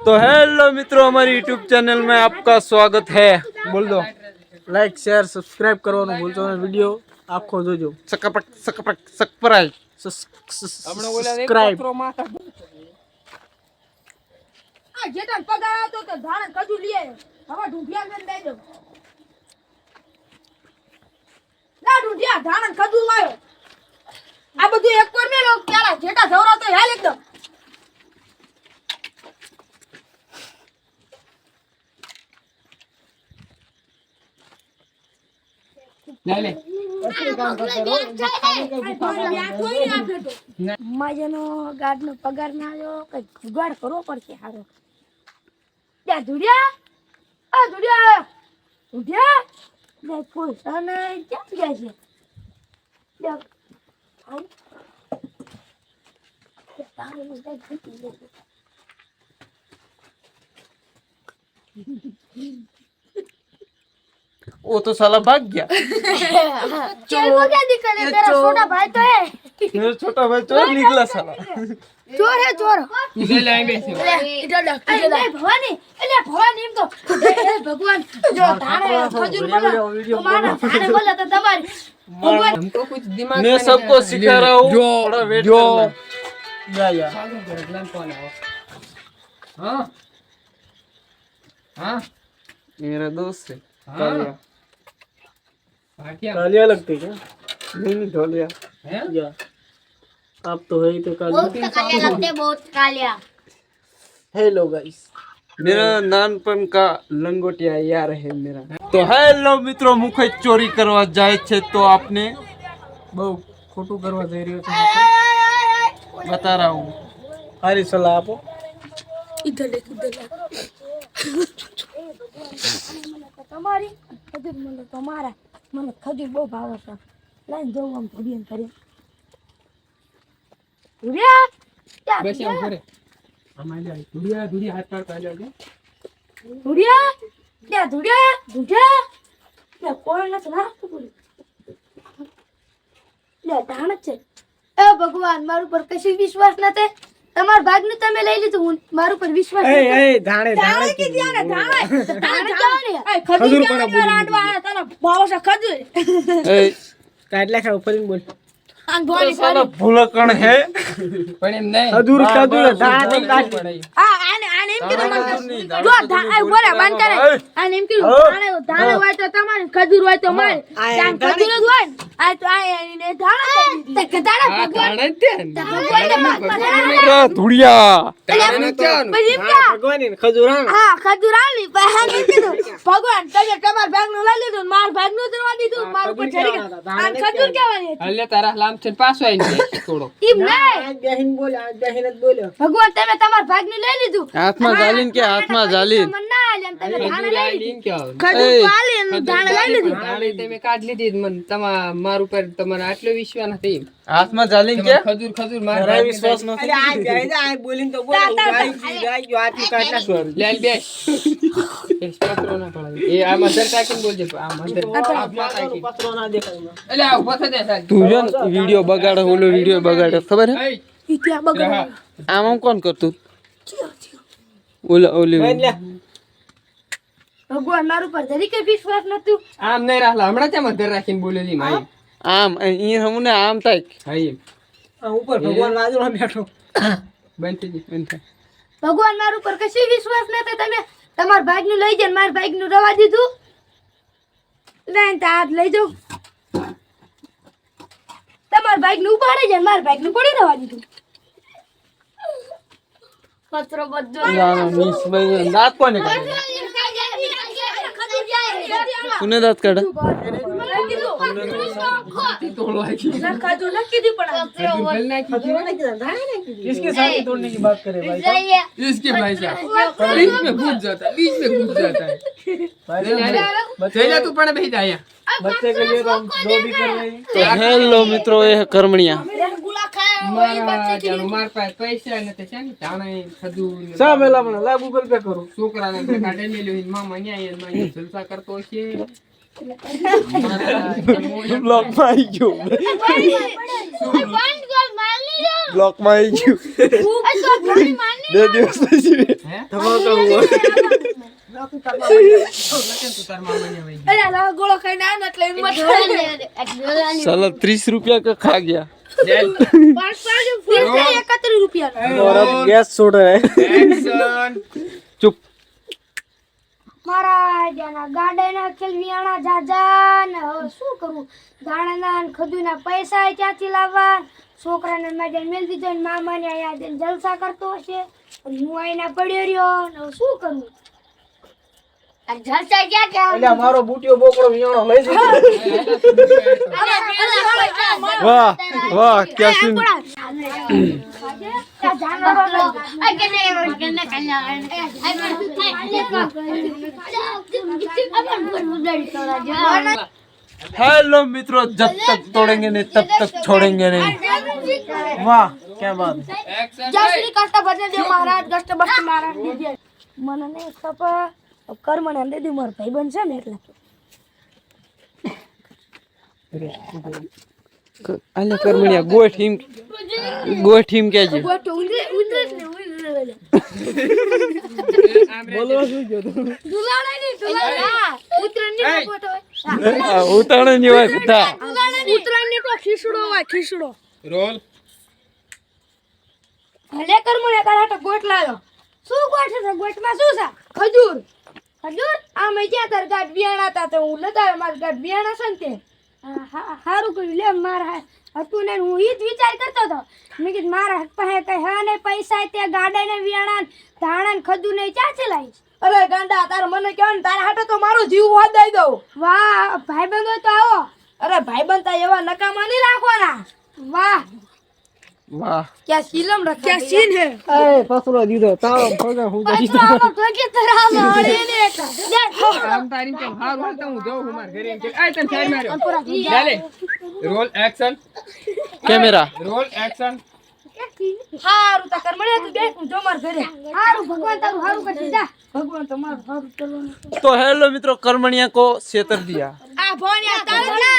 तो हेलो मित्रों, हमारी यूट्यूब चैनल में आपका स्वागत है। बोल दो। लाइक शेयर सब्सक्राइब करવાનું ભૂલશો નહીં। વિડિયો આખો જોજો। सकपक सकपक सकपराई સબસ્ક્રાઇબ। આ જેટન પગાર આવતો તો ધાણ કજુ લઈ આવ્યો। હવે ઢૂંઢિયા ને દઈ દો। ના ઢૂંઢિયા ધાણ કજુ લાયો। આ બધું એક પર મેલો ક્યારા જેટા ધવરો તો હાલ એકદમ। ले ले માજનો ગાડનો પગાર ના આવ્યો કઈ જુગાડ કરવો પડશે હારો। ત્યાં ધુડિયા આ ધુડિયા ધુડિયા લે પૈસા નહીં ક્યાં ગયા છે લે આવ તારે મુજે ઘટી લે। वो तो साला भाग गया। चल वो क्या दिक्कत है? तेरा छोटा भाई तो है। मेरा छोटा भाई चोर निकला साला। चोर है चोर। इधर लाएंगे से इधर भवानी अरे भवानी एम तो हे भगवान जो थाने खजूर बोला तुम्हारा थाने बोला तो तुम्हारी भगवान हमको कुछ दिमाग मैं सबको सिखा रहा हूँ, थोड़ा वेट करना। या कौन है? हाँ हाँ मेरा दोस्त है हाँ क्या कालिया लगती क्या? नहीं ढोलिया। है? या आप तो है ही तो कालिया। बहुत कालिया। Hello guys. मेरा नानपन का लंगोटिया यार है मेरा। तो हेलो मित्रों, मुखे चोरी करवा जाए छे तो आपने બહુ ખોટું કરવા જઈ રહ્યો છે। बता रहा हूँ। સારી સલાહ આપો। इधर देख તમારી ખજૂર મને તમારા મને ખજૂર બહુ ભાવે છે। લાઈન જોઉં આમ ધુડિયન કરી ધુડિયા बस हम करे हमारे लिए दुनिया दुनिया हाथ पर पहले आगे ધુડિયા ત્યાં ધુડિયા ધુડિયા ત્યાં કોઈ નથી રાખતું બોલી લે ધાણ છે। એ ભગવાન મારું પર કશી વિશ્વાસ નથી। તમાર ભાગનું તમે લઈ લીધું હું મારું પર વિશ્વાસ એ નથી। એ ધાણે ધાણે કીધી આને ધાણે ધાણે જાવ ને એ ખજૂર ખજૂર કોના કોના રાંડવા તને ભાવ છે ખજૂર કાટલા ખાવ ફરીને બોલ। આન तो ભોળી साला भुलकण है। पर नहीं ખજૂર ખજૂર બસ, ધાણે કાટ। આ આને આને એમ કીધું ધાણે મને ખજૂર નહીં, જો ધાણે આ બોલે બંધ કરે એ. આને એમ કીધું ધાણે હોય તો તમારે ખજૂર હોય તો મારે આ ત્યાં ધાણે ખજૂર જ હોય ને આ તો આ એને ધાણે કરી દીધી તે ધાણે हाँ ભગવાન कारण थे मेरा धुड़िया। कारण क्या પછી ક્યાં ભગવાન ને ખજૂર આણ। હા ખજૂર આલી પહેલી કીધું ભગવાન તમે તમાર ભાગ નું લઈ લીધું માર ભાગ નું દરવા દીધું માર ઉપર ચડી ગયા આ ખજૂર કેવાની હતી अल्ले तारा लाम से पास आई नहीं छोड़ो ઈમ નહીં આજ બેહીન બોલ આજ બેહીન જ બોલ્યો। ભગવાન તમે તમાર ભાગ નું લઈ લીધું હાથમાં જાલીન કે હાથમાં જાલીન? મને ના આલી એમ તમે ધાણે લઈ લીધું क्या ખજૂર એ. તો આલી ને ધાણે લઈ લીધું તાણે તમે કાઢ લીધી મન તમા માર ઉપર તમારો આટલો વિશ્વાસ નથી हाथ में जालीन તમારે क्या? ખજૂર ખજૂર માર મારા વિશ્વાસ નથી। અરે આજ જાય છે આજ બોલીને તો બોલ ગાઈ ગયો આટલું કાટલા સ્વર। ले ले बेस इस पत्रो ना पड़ा ये आ मदर का कौन बोल जे आ मदर आप माता की પત્રો ના દેખાય। अले आ उभा थे साल तू जो वीडियो बगाड़े, ओलो वीडियो बगाड़े, खबर है? ए ઈ ત્યાં બગડ आम कौन करतू? ओला ओली બેન લે ભગવાન મારું પર જરી કે વિશ્વાસ નતું આમ નહીં રાખલા હમણાં ત્યાં મધર રાખીને બોલેલી માઈ आम ये हमने आम तक હાઈ આ ઉપર ભગવાન બાજુમાં બેઠો। બનતી જી બનતા ભગવાન મારું પર કશી વિશ્વાસ નતો તમે તમાર ભાગ નું લઈ જાય માર ભાગ નું રવા દીધું લઈને તો આજ લઈ જાવ તમાર ભાગ નું ઉપાડે જાય માર ભાગ નું પડી રવા દીધું પત્રો બધો मिस भाई दांत कौन काटे? तूने दांत काटा? તોડો આખી ખજૂર લખી દી પણ ખજૂર ના કી किसके साथ तोड़ने की बात करे भाई? इसके भाई साहब बीच में घुस जाता है चला तू पण बेही जाया बच्चे के लिए तो हम दो भी कर रहे हैं। तो हेलो मित्रों, ये है कर्मणिया। ગુલા ખાય મારા જાનો માર પાસે પૈસા નથી છે ને તાણે ખજૂર શા મેલા મને લા ગૂગલ પે કરું। છોકરાને કાઢે મેલ્યો મામા ન્યાય જલસા કરતો છે બ્લોક માં આવી ગયું બ્લોક માં આવી ગયું 2 દિવસ પછી ગોળો ખાઈને આવ્યો ને એટલે હિંમત साला 30 रुपया का खा गया 31 રૂપિયા और अब गैस छोड़ रहा है चुप મારા જાના ગાડાના ખેલવિયાણા જાજા ને હવે શું કરું ગાડાના ને ખજૂરના પૈસા ક્યાંથી લાવવા છોકરાને મેં મેલ દીધો ને મામાને અહીંયા જઈને જલસા કરતો હશે અને હું અહીંના પડ્યો રહ્યો ને હવે શું કરું આ જલસા ક્યાં ક્યાં એટલે અમારો બુટિયો બોકડો વિયાણો લઈ જજો वाह वाह क्या सीन हेलो मित्रों जब तक तोड़ेंगे नहीं तब तक छोड़ेंगे नहीं वाह क्या बात है जय श्री कृष्ण भजन देव महाराज कष्ट बस्ट महाराज दीजिए મને ને ખબર કર્મને દે માર ભાઈ બનશે ને એટલે અલે કરમણિયા ગોઠીમ કેજે ગોટો ઉંદરે ને બોલો શું જો દુલાણા ની દુલાણા ઉતરણ ની ગોટો ઉતાણે ની વાત હતા ઉતરણ ની તો ખીસડો હોય ખીસડો રોલ ભલે કર્મને તારા તો ગોટ લાવ્યો શું ગોટ છે ગોટમાં શું છે ખજૂર ખજૂર આ મે ક્યાં તાર ગાટ બિયાણા તા તો હું લગાવ્યો માર ગાટ બિયાણા છે ને તે હારું કર્યું લે મારા હતું ને હું ઈ જ વિચાર કરતો હતો મેં કીધું મારા હક પાસે કઈ હા ને પૈસા તે ગાડા ને વિયાણા ધાણા ને ખજૂર ને ક્યાંથી લાવીશ અરે ગાંડા તાર મને કહો ને તારા હાટો તો મારો જીવ વાદાઈ દઉં વાહ ભાઈબંધો તો આવો અરે ભાઈબંધ તા એવા નકામા નહીં રાખવાના વાહ વાહ क्या सीलम रखा क्या सीन है એ પસરો દીધો તારો ભગા હું तो के तरह मारे ने આમ તારી કેમ હાર હાલતા હું જાઉં હું માર ઘરે એમ કે આ તને સાઈડ માર્યો ચાલે roll action camera roll action हारू ता कर मने तू देख जो मार घरे हारू भगवान तारू हारू कर दा भगवान તમાર હારું કરવાનું तो हेलो मित्रों कर्मणिया को सेतर दिया आ भोनिया तारा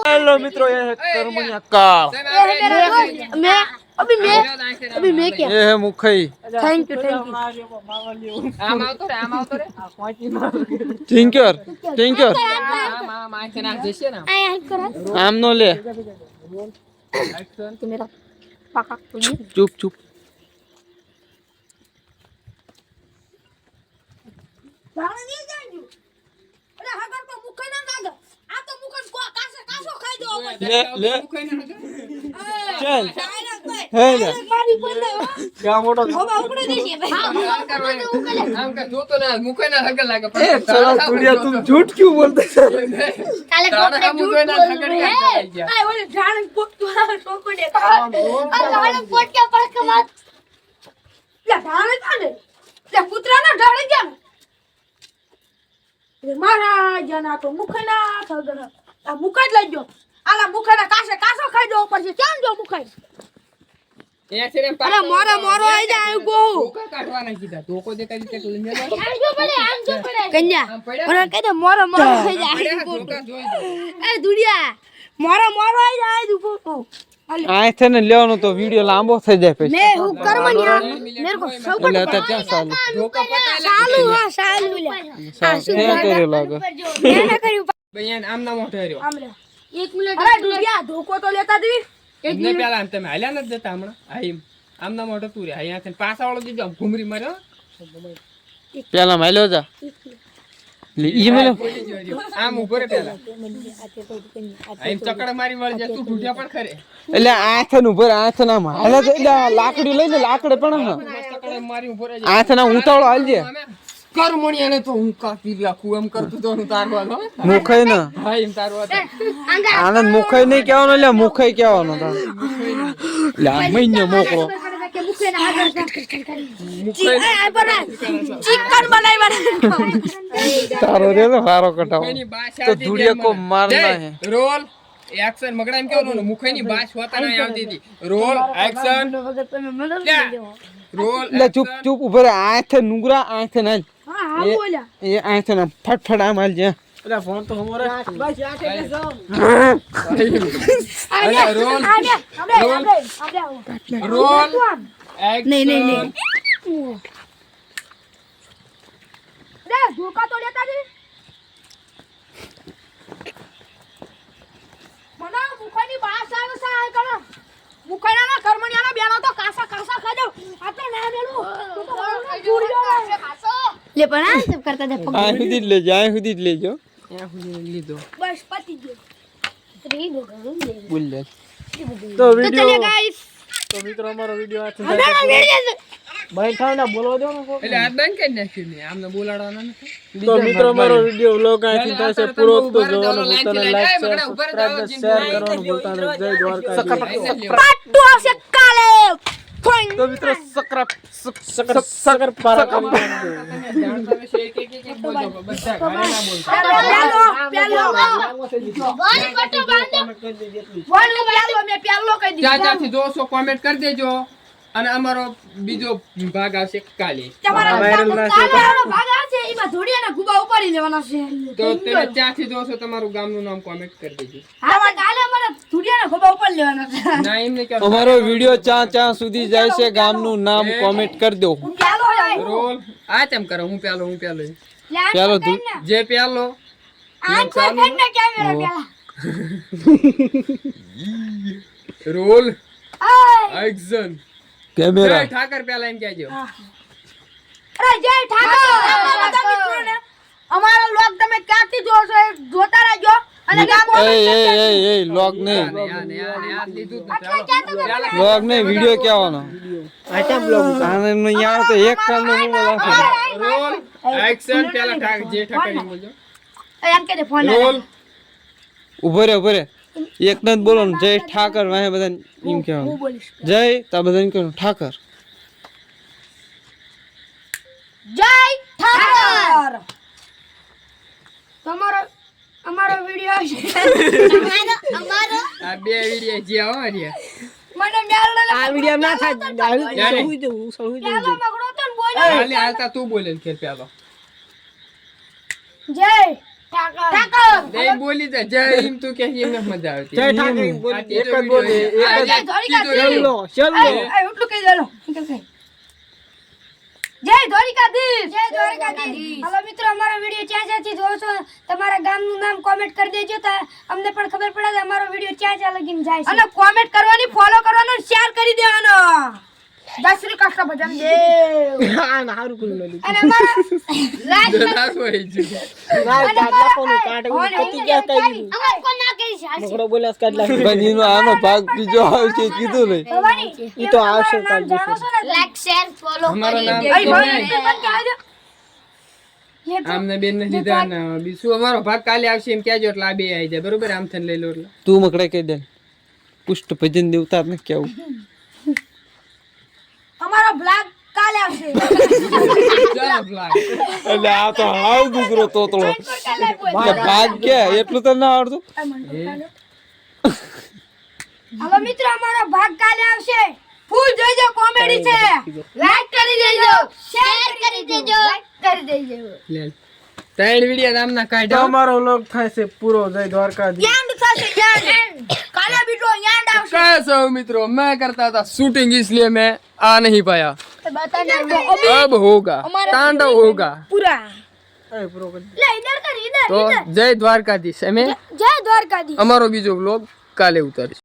हेलो मित्रों ये है कर्मणिया का मैं अभी मैं क्या ये है मुखई थैंक यू આમ આવતો રે टिंकर टिंकर આમ આખે નાખ જશે ને आया कर आम नो ले એક્શન तू मेरा पाका चुप चुप ભાણ ની જાણ્યું અરે હગર તો મુખે ના લાગે આ તો મુખે કાસો ખાઈ દો ले ले चल है ना મારી બોલે ક્યાં મોટો હવે ઉપડે દેજે ભાઈ આમ કર જોતો ના મુખે ના હગર લાગે चलो गुड़िया तुम झूठ क्यों बोलते हो કાલે તારા કોકડે મુખે ના હગર કાઈ ગયા આ ઓલે જાણ પોટતો ટોકોડે આ જાણ પોટ કે પર કમાત લે જાણ કાને લે પુત્રના ઢાળે ગયા રે મારા જના તો મુખના થગર આ મુખ જ લઈ ગયો આલા મુખના કાસો ખાઈ દો પછી કેમ જો મુખાઈ એ છે ને અરે મોરો આઈ જાય ગો ધોકા કાઢવાના કીધા ધોકો જે કરી તે લઈ લે આમ જો પડે કન્યા ઓરે કહી દે મોરો થઈ જાય ધોકા જોઈ દો એ દુડિયા મોરો આઈ જાય દુપો आए थे ना लेવાનો तो वीडियो लांबो થઈ જાય પછી मैं हूं कर्मनिया मेरे को सब એટલે અત્યારે ક્યાં ચાલુ ધોકા પતા चालू हां चालू ले કરે લાગે मैंने કર્યું બેન આમ ના મોઢે રહ્યો આમ રે 1 મિનિટ અરે દુડિયા ધોકો તો લેતા દી એમને પેલા તમે હાલ્યા નથી દેતા હમણાં આઈ આમ ના મોઢે તું રે અહીંયા છે પાછા વાળો દીજો ઘુમરી માર્યો પેલા માલ્યો જા લે ઈ મેલો આમ ઉભો રે પેલા આઈ ચકડા મારી વળ જા તું ઢૂઢ્યા પણ ખરે એટલે આથન ઉપર આથન આમ હાલે તો એટલે લાકડી લઈને લાકડે પણ હા ચકડા મારી ઉભો રે આથન ઉતાવળો હાલજે કરમણિયાને તો હું કાપી રાખું એમ કરતું તો હું તારવા હો મુખઈ ના હા એમ તારવા આનંદ મુખઈ નહીં કહેવાનો એટલે મુખઈ કહેવાનો તાર લે મહિને મોકળો કે મુખે ના આગળ ચિકન બનાવવા તારો રે તો સારો કટાવો મુખઈની બાશ તો આવતી ધુડિયા કો હતી મારના એમાં. હે રોલ એક્શન મગડા એમ કેવાનું મુખઈની બાશ હોતા નહીં આવતી હતી રોલ એક્શન રોલ એટલે ચૂપ ચૂપ ઉપર આથે નુગરા આથે ના હા બોલ્યા એ આથે ના ફટફટ આમ હાલજે એટલે ફોન તો હમો રાખ બસ આટે કે જો અલ્યા, રોલ રોલ નહીં લે ધોકા તો લેતા જી મને મુખની બાસ આવે છે આ કરો મુખના કર્મણિયાના બેનો તો કાસા ખાઈ દઉં આ તો ના બેલું લે પણ આ સબ કરતા દે આ સુધી જ લેજો આ સુધી જ લેજો લીધો બસ પતી ગયો ત્રી બોગરું લે બોલ લે તો ચલે ગાઈસ તો મિત્રો અમારો વિડિયો આ હમણાં વિડિયો ભાઈ થાવ ના બોલવા દો ને એટલે આ બંધ કરી નાખ્યું ને આમને બોલાડવાના નથી તો મિત્રો અમારો વિડિયો વ્લોગ અહીંથી થાય છે પૂરો તો જોવાનું ભૂલતા નહીં લાઈક શેર સબસ્ક્રાઇબ શેર કરવાનું ભૂલતા નહીં જય દ્વારકા પાટુ આવશે કાલે ફોઈન તો મિત્રો સકર પારા કરી દો જાણતા વિશે એક બોલજો બધા ઘરે ના બોલતા પેલો વાલી પટ્ટો બાંધો વાલી પેલો મે પેલો કહી દીધું ચાચાથી 200 કોમેન્ટ કરી દેજો અને અમારો બીજો ભાગ આવશે કાલે તમારા વાયરલ ના છે કાલેનો ભાગ આવશે એમાં ધોડિયાના ગુબા ઉપાડી લેવાના છે તો તમે ચાથી 200 તમારું ગામનું નામ કોમેન્ટ કરી દેજો હા કાલે અમારે ધોડિયાના ગુબા ઉપાડી લેવાના છે ના એમને કે અમારો વિડિયો ચા સુધી જાય છે ગામનું નામ કોમેન્ટ કરી દો હું પેલો રોલ આ તેમ કરો હું પેલો ચાલો તું જે પેલો આન્સર કરીને કેમેરા પેલા રોલ આય એક્શન કેમેરા ઠાકર પેલા એમ કહેજો અરે જય ઠાકર બધા મિત્રોને અમારો લોક તમે ક્યાંથી જોશો એ જોતા રહેજો અને ગામ એ લોગ નહીં આ લીધું જ નથી. લોગ નહીં વિડિયો કહેવાનો આટા બ્લોગ આને નો યાર તો એક કાલ નો મોબાઈલ આપો રોલ એક્શન પેલા જે ઠાકર એમ બોલજો એમ કે ફોન રોલ ઉભો રે એક ને જ બોલો ને જય ઠાકર વાહે બધા એમ કહેવાનું જય તા બધા એમ કહેવાનું ઠાકર જય ઠાકર તમારો અમારો વિડિયો છે આ બે વિડિયો જે આવો ને મને મેલ આ વિડિયો ના થાય પેલો મગડો તો ને બોલ્યો ખાલી હાલતા તું બોલે ને પેલો જય ઠાકર દે બોલી દે જય એમ તું કે એમ મજા આવતી જય ઠાકર આ ત્રીજો વિડિયો જય દ્વારિકાધીશ ચલો એટલું કહી દેલો જય દ્વારિકાધીશ હાલો મિત્રો અમારો વિડિયો ક્યાં જોવો છો તમારા ગામનું નામ કોમેન્ટ કરી દેજો તો અમને પણ ખબર પડે કે અમારો વિડિયો ક્યાં લગીને જાય છે અને કોમેન્ટ કરવાની ફોલો કરવાનો શેર કરી દેવાનો જય શ્રી કૃષ્ણ ભજન દેવ આ ના હારું કુલ લો અને અમારા લાઈક દરાસ હોય છે ના કાટલા કોનું કાટે પતી ગયા તઈ અમાર કો ના કરી છે મગડો બોલ્યા કાટલા બનીનો આનો ભાગ બીજો આવશે કીધું નહીં ભવાની ઈ તો આવશે કાલ દેશે લાઈક શેર ફોલો અમારું નામ અઈ ભાઈ આમને બેન ને લીધા ને બીજું અમારો ભાગ કાલે આવશે એમ કહેજો એટલે આ બે આવી જાય બરોબર આમ થઈને લઈ લો એટલે તું મકડે કહી દે પુષ્ટ ભજન દેવતા ને કેવું અમારો બ્લોગ કાલે આવશે ચાલો vlog. એટલે આ તો હાવ દુસરો તોતળો એટલે ભાગ કે એટલું તો ના આવડતું હવે મિત્રો અમારો ભાગ કાલે આવશે ફૂલ જોઈજો કોમેડી છે લાઈક કરી દેજો શેર કરી દેજો લાઈક કરી દેજો લે ત્રણ વિડિયો નામના કાઢ્યો અમારો વ્લોગ થાય છે પૂરો જય દ્વારકાધીશ યાદ થશે યાદ કાલે વિડિયો યાદ આવશે कैसे हो मित्रों मैं करता था शूटिंग इसलिए मैं आ नहीं पाया बताना अब होगा तांडव होगा પૂરા એ પૂરો કરી લે ઇધર કર ઇધર तो जय द्वारकाधीश हमें જય દ્વારકાધીશ અમારો બીજો વ્લોગ કાલે ઉતારીશ